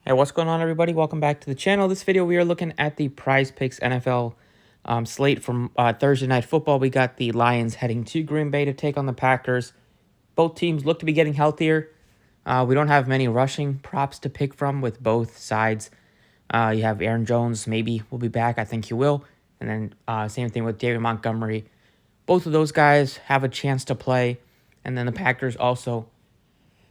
Hey, what's going on, everybody? Welcome back to the channel. This video, we are looking at the Prizepicks NFL slate from Thursday Night Football. We got the Lions heading to Green Bay to take on the Packers. Both teams look to be getting healthier. We don't have many rushing props to pick from with both sides. You have Aaron Jones, maybe will be back. I think he will. And then same thing with David Montgomery. Both of those guys have a chance to play. And then the Packers also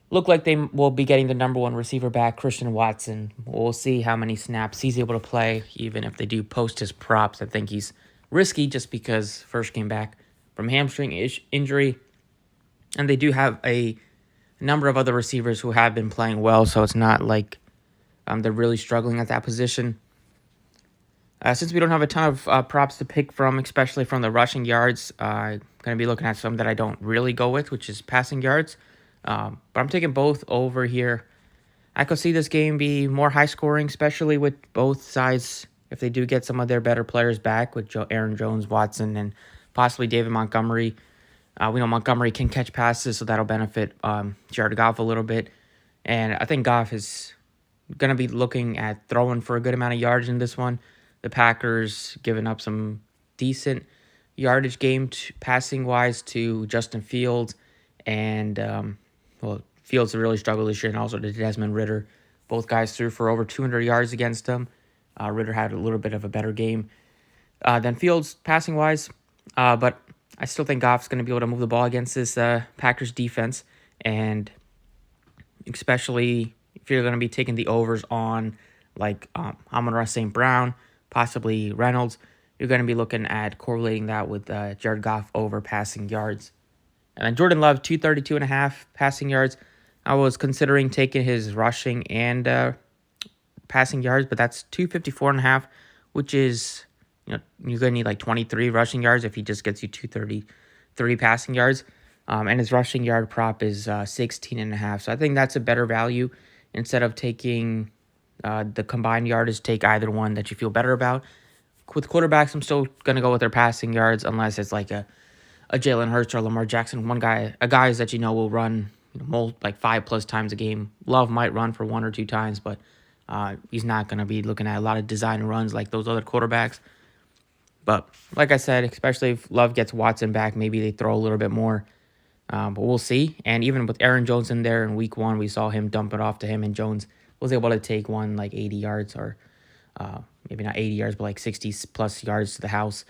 look like they will be getting the number one receiver back, Christian Watson. We'll see how many snaps he's able to play, even if they do post his props. I think he's risky just because first came back from hamstring injury. And they do have a number of other receivers who have been playing well, so it's not like they're really struggling at that position. Since we don't have a ton of props to pick from, especially from the rushing yards, I'm going to be looking at some that I don't really go with, which is passing yards. But I'm taking both over here. I could see this game be more high scoring, especially with both sides if they do get some of their better players back with Aaron Jones, Watson, and possibly David Montgomery. We know Montgomery can catch passes, so that'll benefit Jared Goff a little bit. And I think Goff is going to be looking at throwing for a good amount of yards in this one. The Packers giving up some decent yardage game passing-wise to Justin Fields and Fields really struggled this year, and also to Desmond Ridder. Both guys threw for over 200 yards against him. Ridder had a little bit of a better game than Fields passing-wise, but I still think Goff's going to be able to move the ball against this Packers defense, and especially if you're going to be taking the overs on like Amon-Ra St. Brown, possibly Reynolds, you're going to be looking at correlating that with Jared Goff over passing yards. And then Jordan Love, 232.5 passing yards. I was considering taking his rushing and passing yards, but that's 254.5, which is, you're going to need like 23 rushing yards if he just gets you 233 passing yards. And his rushing yard prop is 16.5. So I think that's a better value. Instead of taking the combined yardage, take either one that you feel better about. With quarterbacks, I'm still going to go with their passing yards unless it's like a Jalen Hurts or Lamar Jackson, guys that will run like 5+ times a game. Love might run for 1 or 2 times, but he's not going to be looking at a lot of design runs like those other quarterbacks. But like I said, especially if Love gets Watson back, maybe they throw a little bit more. But we'll see. And even with Aaron Jones in there in week 1, we saw him dump it off to him, and Jones was able to take one like 80 yards or maybe not 80 yards, but like 60+ yards to the house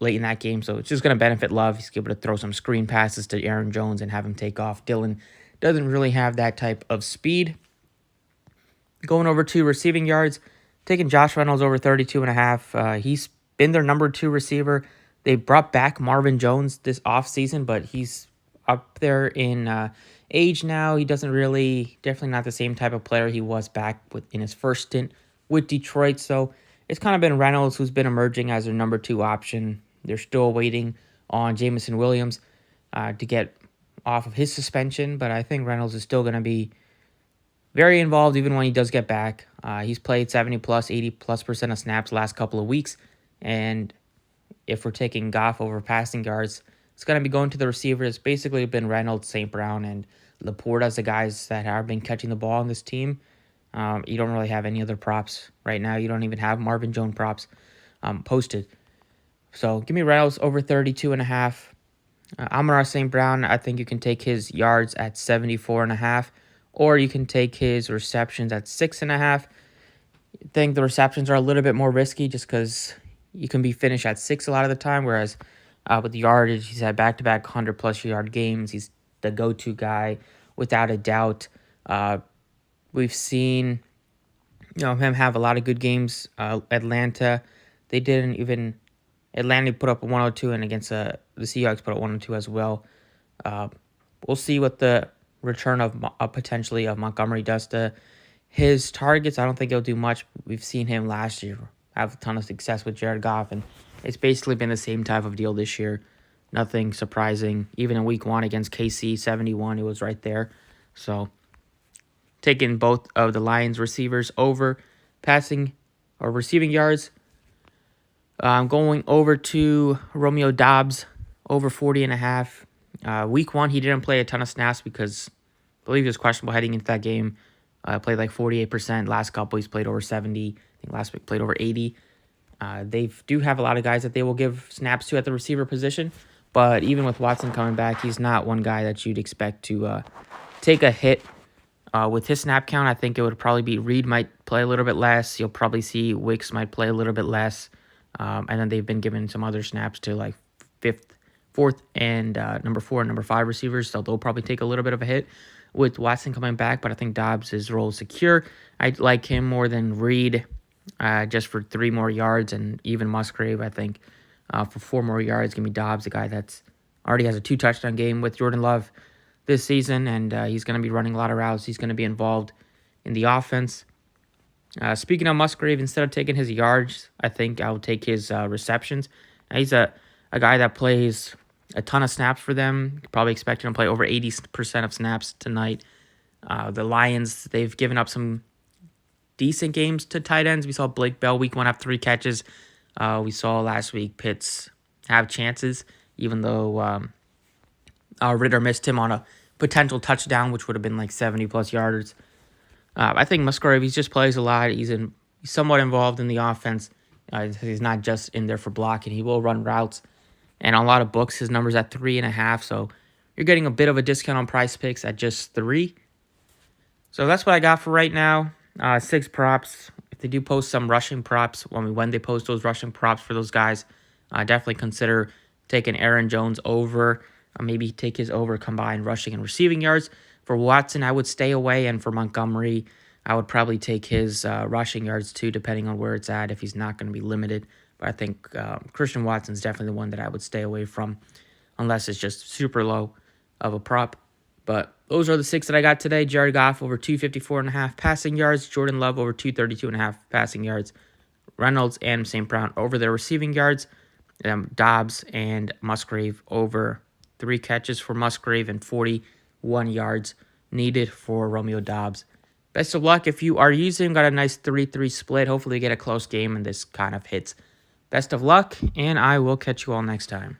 late in that game. So it's just going to benefit Love. He's able to throw some screen passes to Aaron Jones and have him take off. Dylan doesn't really have that type of speed. Going over to receiving yards, taking Josh Reynolds over 32.5. He's been their number 2 receiver. They brought back Marvin Jones this offseason, but he's up there in age now. He definitely not the same type of player he was back in his first stint with Detroit. So it's kind of been Reynolds who's been emerging as their number 2 option. They're still waiting on Jameson Williams to get off of his suspension, but I think Reynolds is still going to be very involved even when he does get back. He's played 70+, 80+% of snaps last couple of weeks, and if we're taking Goff over passing yards, it's going to be going to the receivers. It's basically been Reynolds, St. Brown, and Laporte as the guys that have been catching the ball on this team. You don't really have any other props right now. You don't even have Marvin Jones props posted. So give me Reynolds over 32.5. Amon-Ra St. Brown, I think you can take his yards at 74.5, or you can take his receptions at 6.5. I think the receptions are a little bit more risky just because you can be finished at 6 a lot of the time, whereas with the yardage, he's had back-to-back 100+ yard games. He's the go-to guy without a doubt. We've seen him have a lot of good games. Atlanta put up a 102, and against the Seahawks put up 102 as well. We'll see what the return of potentially of Montgomery does to his targets. I don't think he'll do much. We've seen him last year have a ton of success with Jared Goff, and it's basically been the same type of deal this year. Nothing surprising. Even in week 1 against KC, 71, it was right there. So taking both of the Lions receivers over passing or receiving yards. I'm going over to Romeo Doubs, over 40.5. Week 1, he didn't play a ton of snaps because I believe he was questionable heading into that game. Played like 48%. Last couple, he's played over 70. I think last week played over 80. They do have a lot of guys that they will give snaps to at the receiver position. But even with Watson coming back, he's not one guy that you'd expect to take a hit. With his snap count, I think it would probably be Reed might play a little bit less. You'll probably see Wicks might play a little bit less. And then they've been given some other snaps to like fourth, and number 4 and number 5 receivers. So they'll probably take a little bit of a hit with Watson coming back. But I think Dobbs' role is secure. I like him more than Reed just for 3 more yards. And even Musgrave, I think, for 4 more yards. Give me Dobbs, a guy that's already has a 2-touchdown game with Jordan Love this season, and he's going to be running a lot of routes. He's going to be involved in the offense. Speaking of Musgrave, instead of taking his yards, I think I'll take his receptions. He's a guy that plays a ton of snaps for them. Probably expecting him to play over 80% of snaps tonight. The Lions, they've given up some decent games to tight ends. We saw Blake Bell week 1 have 3 catches. We saw last week Pitts have chances, even though Ritter missed him on a potential touchdown, which would have been like 70-plus yards. I think Musgrave, he just plays a lot. He's somewhat involved in the offense. He's not just in there for blocking. He will run routes. And on a lot of books, his number's at 3.5. So you're getting a bit of a discount on Prizepicks at just 3. So that's what I got for right now. 6 props. If they do post some rushing props, when they post those rushing props for those guys, definitely consider taking Aaron Jones over. Maybe take his over combined rushing and receiving yards. For Watson, I would stay away. And for Montgomery, I would probably take his rushing yards too, depending on where it's at, if he's not going to be limited. But I think Christian Watson's definitely the one that I would stay away from, unless it's just super low of a prop. But those are the 6 that I got today. Jared Goff over 254.5 passing yards. Jordan Love over 232.5 passing yards. Reynolds and St. Brown over their receiving yards. Dobbs and Musgrave over 3 catches for Musgrave and 41 yards needed for Romeo Dobbs. Best of luck if you are using. Got a nice 3-3 split. Hopefully you get a close game and this kind of hits. Best of luck, and I will catch you all next time.